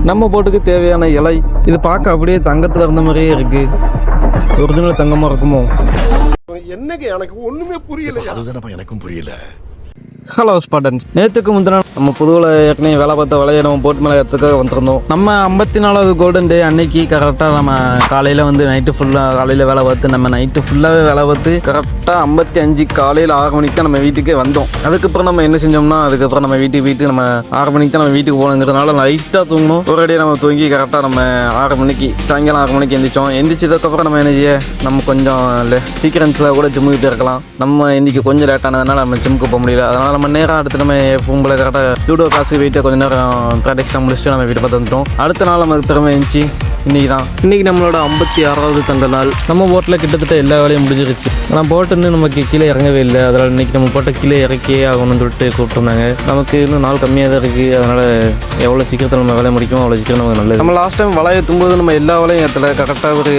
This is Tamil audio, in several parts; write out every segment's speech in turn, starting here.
நம்ம போட்டுக்கு தேவையான இலை. இது பார்க்க அப்படியே தங்கத்தில் இருந்த மாதிரியே இருக்கு. ஒரிஜினல் தங்கமாக இருக்குமோ? என்னங்க எனக்கு ஒண்ணுமே புரியல. அதுதானப்பா எனக்கும் புரியல. ஹலோ ஸ்பாட்டன்ஸ், நேற்றுக்கு முந்தின நம்ம புதுவில் ஏற்கனவே வேலை பார்த்த வேலையை நம்ம போட்டு மேலே எடுத்துக்காக வந்திருந்தோம். நம்ம 54வது கோல்டன் டே அன்னைக்கு கரெக்டாக நம்ம காலையில் வந்து நைட்டு ஃபுல்லாக காலையில் வேலை பார்த்து நம்ம நைட்டு ஃபுல்லாகவே வேலை பார்த்து கரெக்டாக 55 காலையில் 6 மணிக்கு தான் நம்ம வீட்டுக்கே வந்தோம். அதுக்கப்புறம் நம்ம என்ன செஞ்சோம்னா, அதுக்கப்புறம் நம்ம வீட்டுக்கு நம்ம 6 மணிக்கு தான் நம்ம வீட்டுக்கு போகணுங்கிறதுனால லைட்டாக தூங்கணும். ஒரு அடியாக நம்ம தூங்கி கரெக்டாக நம்ம 6 மணிக்கு சாயங்காலம் 6 மணிக்கு எந்திரிச்சோம். எந்திரிச்சதுக்கப்புறம் நம்ம என்ன செய்ய, நம்ம கொஞ்சம் இல்லை சீக்கிரன்ஸில் கூட ஜிம்முக்கு போயிருக்கலாம். நம்ம எந்திரிக்க கொஞ்சம் லேட்டானதுனால நம்ம ஜிம்முக்கு போக முடியல. அதனால் நம்ம நேரம் அடுத்து நம்ம பூம்பளை கரெக்டாக ஜூடோ கிளாஸுக்கு போயிட்டு கொஞ்சம் நேரம் ப்ராக்டிக்ஸ்லாம் முடிச்சுட்டு நம்ம வீட்டை பார்த்து வந்துட்டோம். அடுத்த நாள் நம்ம திறமை இருந்துச்சு. இன்றைக்கி நம்மளோட 56வது தங்க நாள். நம்ம போட்டில் கிட்டத்தட்ட எல்லா வேலையும் முடிஞ்சிருச்சு. ஆனால் போட்டுன்னு நமக்கு கீழே இறங்கவே இல்லை. அதனால் இன்றைக்கி நம்ம போட்டை கீழே இறக்கியே ஆகணும்னு சொல்லிட்டு கூப்பிட்டுருந்தாங்க. நமக்கு இன்னும் நாள் கம்மியாக தான் இருக்குது. அதனால் எவ்வளோ சீக்கிரத்தில் நம்ம வேலை முடிக்கும் அவ்வளோ சீக்கிரம் நமக்கு நல்லது. நம்ம லாஸ்ட் டைம் வலையை தும்போது நம்ம எல்லா வேலையும் ஏற்றல. கரெக்டாக ஒரு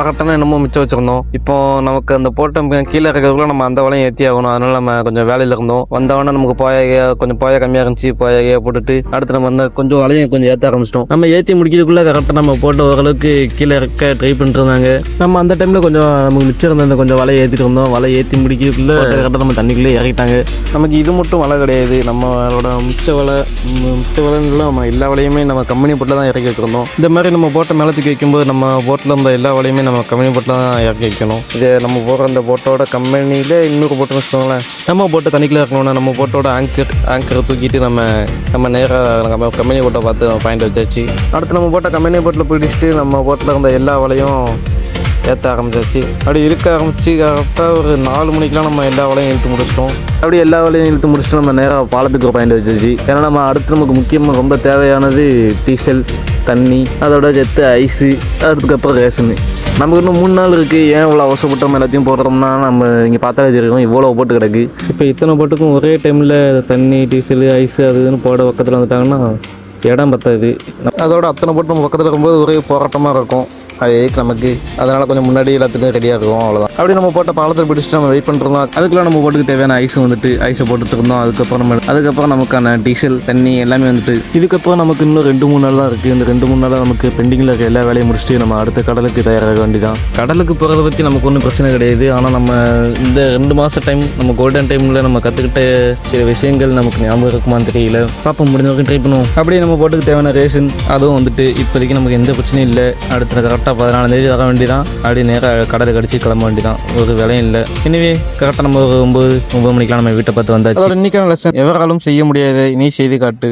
1/2 டன் என்னமோ மிச்சம் வச்சுருந்தோம். இப்போ நமக்கு அந்த போட்டை கீழே இருக்கிறதுக்குள்ள நம்ம அந்த வேலையும் ஏற்றி ஆகணும். அதனால் நம்ம கொஞ்சம் வேலையில் இருந்தோம். வந்தவொடனே நமக்கு கொஞ்சம் கம்மியாக இருந்துச்சு. போட்டுட்டு அடுத்து நம்ம வந்து கொஞ்சம் வலையும் கொஞ்சம் ஏற்ற ஆரம்பிச்சிட்டோம். நம்ம ஏற்றி முடிக்கிறதுக்குள்ளே கரெக்டாக நம்ம போட்ட ஓரளவுக்கு கீழே இறக்க ட்ரை பண்ணிட்டு இருந்தாங்க. நம்ம அந்த டைமில் கொஞ்சம் நமக்கு மிச்சம் இருந்த கொஞ்சம் வலை ஏற்றிட்டு இருந்தோம். வலை ஏற்றி முடிக்கிறதுக்குள்ளே கரெக்டாக நம்ம தண்ணிக்குள்ளே இறக்கிட்டாங்க. நமக்கு இது மட்டும் வலை கிடையாது. நம்மளோட மிச்ச வலைன்னு நம்ம எல்லா வலையுமே நம்ம கம்பெனி போட்டில் தான் இறக்கி வச்சுருந்தோம். இந்த மாதிரி நம்ம போட்டை மேலே தூக்கி வைக்கும்போது நம்ம போட்டில் இருந்த எல்லா வலையுமே நம்ம கம்பெனி போட்டில் தான் இறக்கி வைக்கணும். இது நம்ம போடுற அந்த போட்டோட கம்பெனியில் இன்னொரு போட்டுன்னு வச்சுக்கோங்களேன். நம்ம போட்டு தண்ணிக்குள்ளே இருக்கணும்னா நம்ம போட்டோட ஆங்கரை தூக்கிட்டு நம்ம நேராக நம்ம கம்பெனி போட்டை பார்த்து பாயிண்ட் வச்சாச்சு. அடுத்து நம்ம போட்ட கம்பெனி போட்டில் பிடிச்சிட்டு நம்ம போட்டில் இருந்த எல்லா வலையும் ஏற்ற ஆரம்பிச்சாச்சு. அப்படி இழுக்க ஆரம்பித்து கரெக்டாக ஒரு 4 மணிக்கெலாம் நம்ம எல்லா வலையும் இழுத்து முடிச்சிட்டோம். அப்படி எல்லா வலையும் இழுத்து முடிச்சுட்டு நம்ம நேராக பாலத்துக்கு ஒரு பாயிண்ட் வச்சாச்சு. ஏன்னா நம்ம அடுத்து நமக்கு முக்கியமாக ரொம்ப தேவையானது டீசல், தண்ணி, அதோட ஜெத்து, ஐஸு, அதுக்கப்புறம் ரேஷனு. நமக்கு இன்னும் 3 நாள் இருக்குது. ஏன் இவ்வளோ அவசரப்பட்டு நம்ம எல்லாத்தையும் போடுறோம்னா, நம்ம இங்கே பார்த்தாலே தெரியும் இவ்வளோ போட்டு கிடக்கு. இப்போ இத்தனை போட்டுக்கும் ஒரே டைமில் தண்ணி, டீசல், ஐஸு அது இதுன்னு போட பக்கத்தில் வந்துட்டாங்கன்னா இடம் பத்தாது. அதோட அத்தனை போட்டு நம்ம பக்கத்தில் இருக்கும்போது ஒரே போராட்டமாக இருக்கும். அது நமக்கு அதனால் கொஞ்சம் முன்னாடி எல்லாத்துக்கும் ரெடியாக இருக்கும். அவ்வளோதான். அப்படி நம்ம போட்ட பாலத்தில் பிடிச்சிட்டு நம்ம வெயிட் பண்ணிருந்தோம். அதுக்குள்ளே நம்ம போட்டுக்கு தேவையான ஐஸை போட்டுட்டு இருந்தோம். அதுக்கப்புறம் நமக்கான டீசல், தண்ணி எல்லாமே வந்துட்டு இதுக்கப்புறம் நமக்கு இன்னும் 2-3 நாள் தான் இருக்குது. இந்த 2-3 நாளாக நமக்கு பெண்டிங்கில் இருக்க எல்லா வேலையும் முடிச்சுட்டு நம்ம அடுத்த கடலுக்கு தயாராக வேண்டிதான். கடலுக்கு போகிறத பற்றி நமக்கு ஒன்றும் பிரச்சனை கிடையாது. ஆனால் நம்ம இந்த 2 மாத டைம் நம்ம கோல்டன் டைமில் நம்ம கற்றுக்கிட்ட சில விஷயங்கள் நமக்கு ஞாபகம் இருக்குமான்னு தெரியல. பார்ப்போம், முடிஞ்ச வரைக்கும் ட்ரை பண்ணுவோம். அப்படியே நம்ம போட்டுக்கு தேவையான ரேஷன் அதுவும் வந்துட்டு இப்போதைக்கு நமக்கு எந்த பிரச்சனையும் இல்லை. அடுத்த கரெக்டாக 14ஆம் தேதி வர வேண்டிதான். அப்படி நேராக கடலை கடிச்சு கிளம்ப வேண்டிதான். ஒரு வேலையும் இல்லை. எனவே கரெக்டாக நம்ம ஒரு 9 மணிக்கெலாம் நம்ம வீட்டை பார்த்து வந்தாச்சு. இன்னைக்கான லெசன், எவராலும் செய்ய முடியாது நீ செய்து காட்டு.